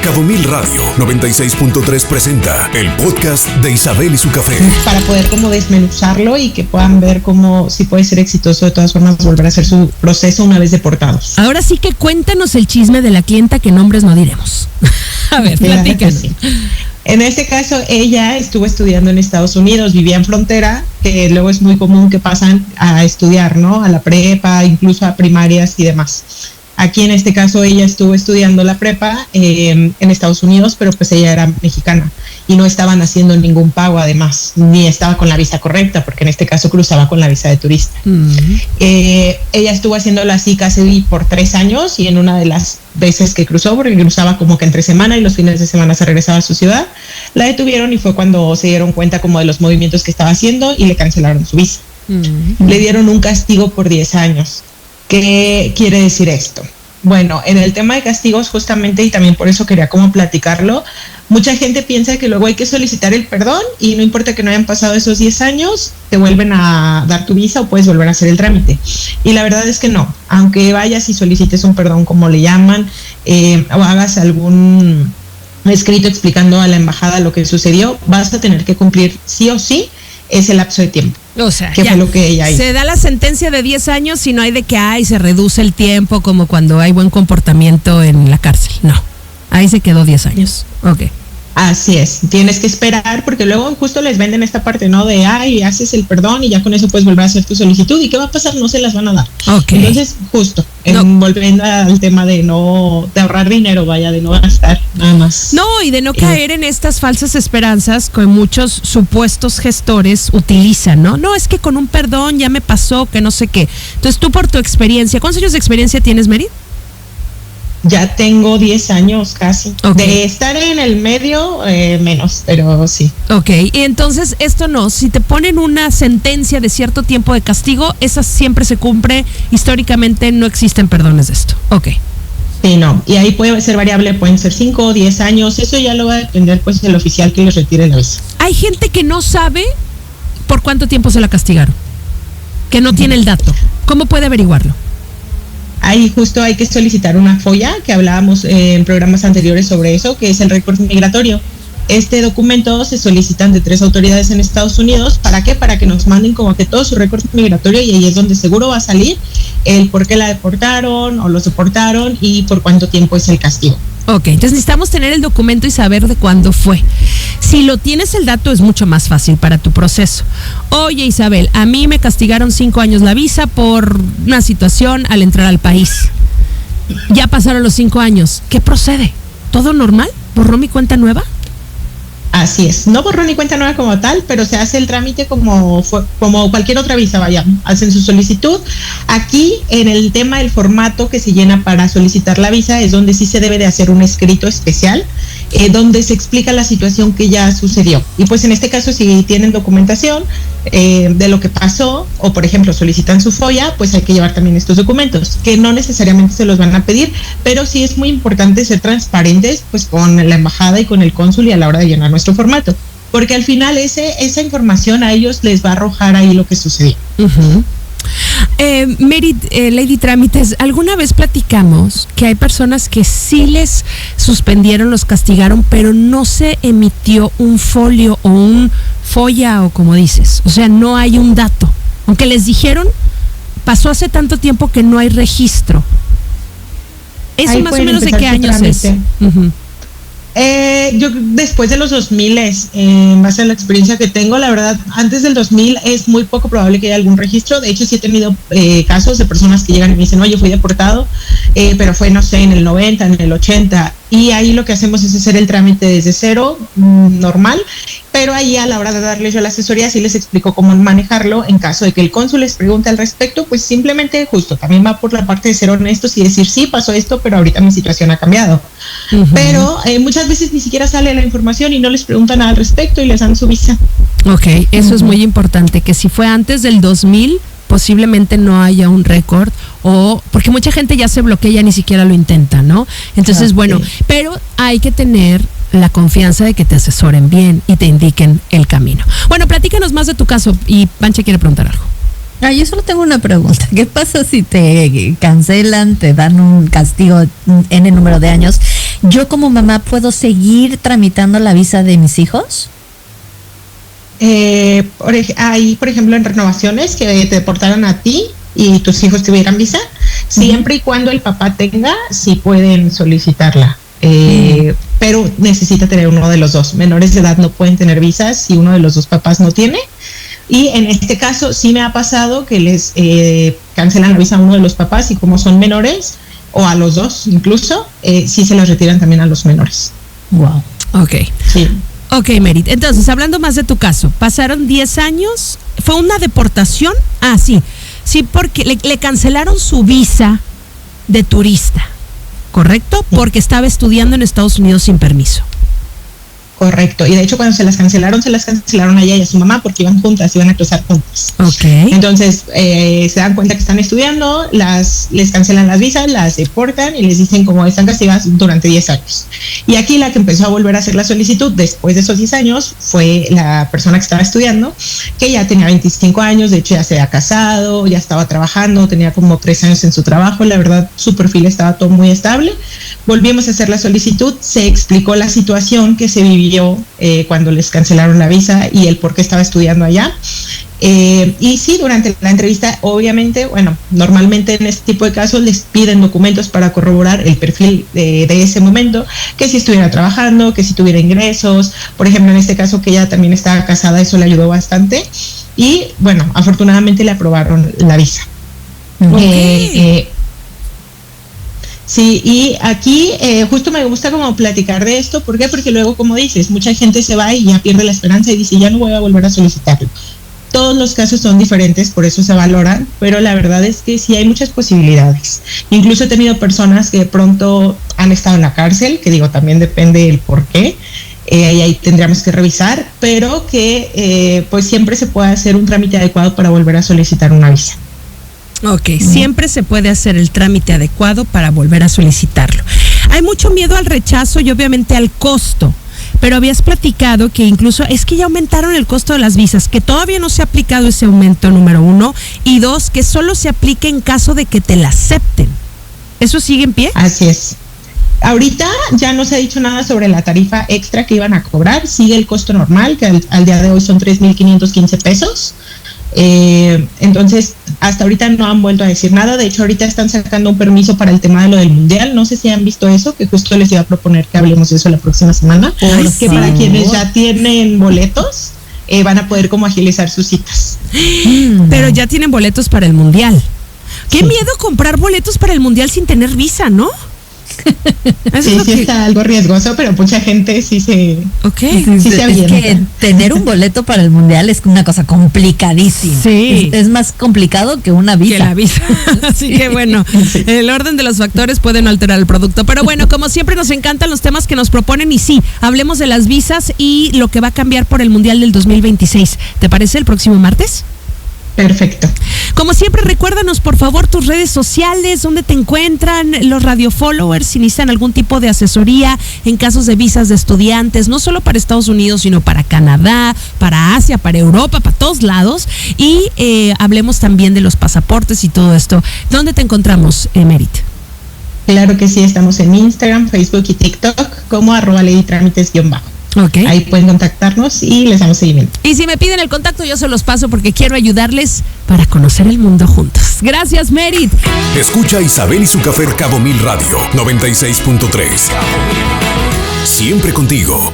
Cabo Mil Radio 96.3 presenta el podcast de Isabel y su café. Para poder como desmenuzarlo y que puedan ver cómo si puede ser exitoso de todas formas volver a hacer su proceso una vez deportados. Ahora sí que cuéntanos el chisme de la clienta, que nombres no diremos. A ver, platícanos. Sí. En este caso, ella estuvo estudiando en Estados Unidos, vivía en frontera, que luego es muy común que pasan a estudiar, ¿no? A la prepa, incluso a primarias y demás. Aquí en este caso ella estuvo estudiando la prepa en Estados Unidos, pero pues ella era mexicana y no estaban haciendo ningún pago además, ni estaba con la visa correcta, porque en este caso cruzaba con la visa de turista. Ella estuvo haciéndolo así casi por 3 años y en una de las veces que cruzó, porque cruzaba como que entre semana y los fines de semana se regresaba a su ciudad, la detuvieron y fue cuando se dieron cuenta como de los movimientos que estaba haciendo y le cancelaron su visa. Le dieron un castigo por 10 años. ¿Qué quiere decir esto? Bueno, en el tema de castigos justamente, y también por eso quería como platicarlo, mucha gente piensa que luego hay que solicitar el perdón y no importa que no hayan pasado esos 10 años, te vuelven a dar tu visa o puedes volver a hacer el trámite. Y la verdad es que no, aunque vayas y solicites un perdón como le llaman, o hagas algún escrito explicando a la embajada lo que sucedió, vas a tener que cumplir sí o sí ese lapso de tiempo. O sea, que fue lo que ella hizo. Se da la sentencia de 10 años y no hay de que se reduce el tiempo como cuando hay buen comportamiento en la cárcel. No, ahí se quedó 10 años. Ok. Así es, tienes que esperar porque luego justo les venden esta parte, ¿no? De, haces el perdón y ya con eso puedes volver a hacer tu solicitud. ¿Y qué va a pasar? No se las van a dar. Okay. Entonces, justo, volviendo al tema de ahorrar dinero, de no gastar, nada más. No, y de no caer en estas falsas esperanzas que muchos supuestos gestores utilizan, ¿no? No, es que con un perdón ya me pasó, que no sé qué. Entonces, tú por tu experiencia, ¿cuántos años de experiencia tienes, Mary? Ya tengo 10 años casi. Okay. De estar en el medio, menos, pero sí. Ok, y entonces esto no, si te ponen una sentencia de cierto tiempo de castigo, esa siempre se cumple, históricamente no existen perdones de esto. Ok. Sí, no, y ahí puede ser variable, pueden ser 5 o 10 años, eso ya lo va a depender pues del oficial que les retire la visa. Hay gente que no sabe por cuánto tiempo se la castigaron, que no tiene el dato. ¿Cómo puede averiguarlo? Ahí justo hay que solicitar una FOIA, que hablábamos en programas anteriores sobre eso, que es el récord migratorio. Este documento se solicita ante 3 autoridades en Estados Unidos. ¿Para qué? Para que nos manden como que todo su récord migratorio y ahí es donde seguro va a salir el por qué la deportaron o los deportaron y por cuánto tiempo es el castigo. Ok, entonces necesitamos tener el documento y saber de cuándo fue. Si lo tienes el dato es mucho más fácil para tu proceso. Oye, Isabel, a mí me castigaron 5 años la visa por una situación al entrar al país. Ya pasaron los 5 años. ¿Qué procede? ¿Todo normal? ¿Borró mi cuenta nueva? Así es, no borró ni cuenta nueva como tal, pero se hace el trámite como cualquier otra visa, hacen su solicitud. Aquí en el tema del formato que se llena para solicitar la visa es donde sí se debe de hacer un escrito especial, donde se explica la situación que ya sucedió. Y pues en este caso si tienen documentación de lo que pasó o por ejemplo solicitan su FOIA, pues hay que llevar también estos documentos, que no necesariamente se los van a pedir, pero sí es muy importante ser transparentes pues con la embajada y con el cónsul y a la hora de llenar nuestro formato, porque al final esa información a ellos les va a arrojar ahí lo que sucedió. Mary, Lady Trámites, alguna vez platicamos que hay personas que sí les suspendieron, los castigaron, pero no se emitió un folio o un FOIA o como dices, o sea, no hay un dato, aunque les dijeron, pasó hace tanto tiempo que no hay registro. ¿Eso ahí más o menos de qué años es? Yo después de los 2000, en base a la experiencia que tengo, la verdad, antes del 2000 es muy poco probable que haya algún registro. De hecho, sí he tenido casos de personas que llegan y me dicen, oye, fui deportado, pero fue, no sé, en el 90, en el 80, y ahí lo que hacemos es hacer el trámite desde cero, normal, pero ahí a la hora de darles yo la asesoría sí les explico cómo manejarlo en caso de que el cónsul les pregunte al respecto, pues simplemente justo también va por la parte de ser honestos y decir, sí, pasó esto, pero ahorita mi situación ha cambiado. Pero muchas veces ni siquiera sale la información y no les preguntan nada al respecto y les dan su visa. Ok, eso es muy importante, que si fue antes del 2000, posiblemente no haya un récord, o porque mucha gente ya se bloquea, ya ni siquiera lo intenta, ¿no? Entonces, bueno, pero hay que tener la confianza de que te asesoren bien y te indiquen el camino. Bueno, platícanos más de tu caso y Pancha quiere preguntar algo. Yo solo tengo una pregunta. ¿Qué pasa si te cancelan, te dan un castigo en el número de años, ¿Yo como mamá puedo seguir tramitando la visa de mis hijos? Hay, por ejemplo, en renovaciones que te deportaran a ti y tus hijos tuvieran visa, siempre y cuando el papá tenga, sí pueden solicitarla. Pero necesita tener uno de los dos. Menores de edad no pueden tener visas si uno de los dos papás no tiene. Y en este caso sí me ha pasado que les cancelan la visa a uno de los papás y como son menores, o a los dos incluso, sí se las retiran también a los menores. Wow. Ok. Sí. Ok, Merit. Entonces, hablando más de tu caso, pasaron 10 años, ¿fue una deportación? Ah, sí. Sí, porque le cancelaron su visa de turista, ¿correcto? Porque estaba estudiando en Estados Unidos sin permiso. Correcto, y de hecho cuando se las cancelaron a ella y a su mamá porque iban juntas, iban a cruzar juntas. Okay. Entonces se dan cuenta que están estudiando, les cancelan las visas, las deportan y les dicen como están castigadas durante 10 años. Y aquí la que empezó a volver a hacer la solicitud después de esos 10 años fue la persona que estaba estudiando, que ya tenía 25 años, de hecho ya se había casado, ya estaba trabajando, tenía como 3 años en su trabajo, la verdad su perfil estaba todo muy estable. Volvimos a hacer la solicitud, se explicó la situación que se vivió cuando les cancelaron la visa y el por qué estaba estudiando allá. Y sí, durante la entrevista, obviamente, bueno, normalmente en este tipo de casos les piden documentos para corroborar el perfil de ese momento, que si estuviera trabajando, que si tuviera ingresos, por ejemplo, en este caso que ella también estaba casada, eso le ayudó bastante. Y bueno, afortunadamente le aprobaron la visa. Okay. Sí, y aquí justo me gusta como platicar de esto. ¿Por qué? Porque luego, como dices, mucha gente se va y ya pierde la esperanza y dice, ya no voy a volver a solicitarlo. Todos los casos son diferentes, por eso se valoran, pero la verdad es que sí hay muchas posibilidades. Incluso he tenido personas que de pronto han estado en la cárcel, que digo, también depende del por qué, y ahí tendríamos que revisar, pero que pues siempre se puede hacer un trámite adecuado para volver a solicitar una visa. Ok, siempre se puede hacer el trámite adecuado para volver a solicitarlo. Hay mucho miedo al rechazo y obviamente al costo, pero habías platicado que incluso es que ya aumentaron el costo de las visas, que todavía no se ha aplicado ese aumento, número 1, y 2, que solo se aplique en caso de que te la acepten. ¿Eso sigue en pie? Así es. Ahorita ya no se ha dicho nada sobre la tarifa extra que iban a cobrar, sigue el costo normal, que al día de hoy son 3,515 pesos. Entonces hasta ahorita no han vuelto a decir nada. De hecho ahorita están sacando un permiso para el tema de lo del mundial. No sé si han visto eso, que justo les iba a proponer que hablemos de eso la próxima semana, que para quienes ya tienen boletos van a poder como agilizar sus citas. Pero ya tienen boletos para el mundial. Qué miedo comprar boletos para el mundial sin tener visa, ¿no? Sí, está algo riesgoso, pero mucha gente sí se avienta. Es que tener un boleto para el mundial es una cosa complicadísima. Sí. Es más complicado que una visa. Que la visa. Así que bueno, el orden de los factores pueden alterar el producto. Pero bueno, como siempre nos encantan los temas que nos proponen y sí, hablemos de las visas y lo que va a cambiar por el mundial del 2026. ¿Te parece el próximo martes? Perfecto. Como siempre, recuérdanos por favor tus redes sociales, dónde te encuentran los radio followers, si necesitan algún tipo de asesoría en casos de visas de estudiantes, no solo para Estados Unidos, sino para Canadá, para Asia, para Europa, para todos lados. Y hablemos también de los pasaportes y todo esto. ¿Dónde te encontramos, Merit? Claro que sí, estamos en Instagram, Facebook y TikTok como @leytrámites_. Okay. Ahí pueden contactarnos y les damos seguimiento. Y si me piden el contacto, yo se los paso porque quiero ayudarles para conocer el mundo juntos. Gracias, Merit. Escucha Isabel y su café Cabo Mil Radio 96.3. Siempre contigo.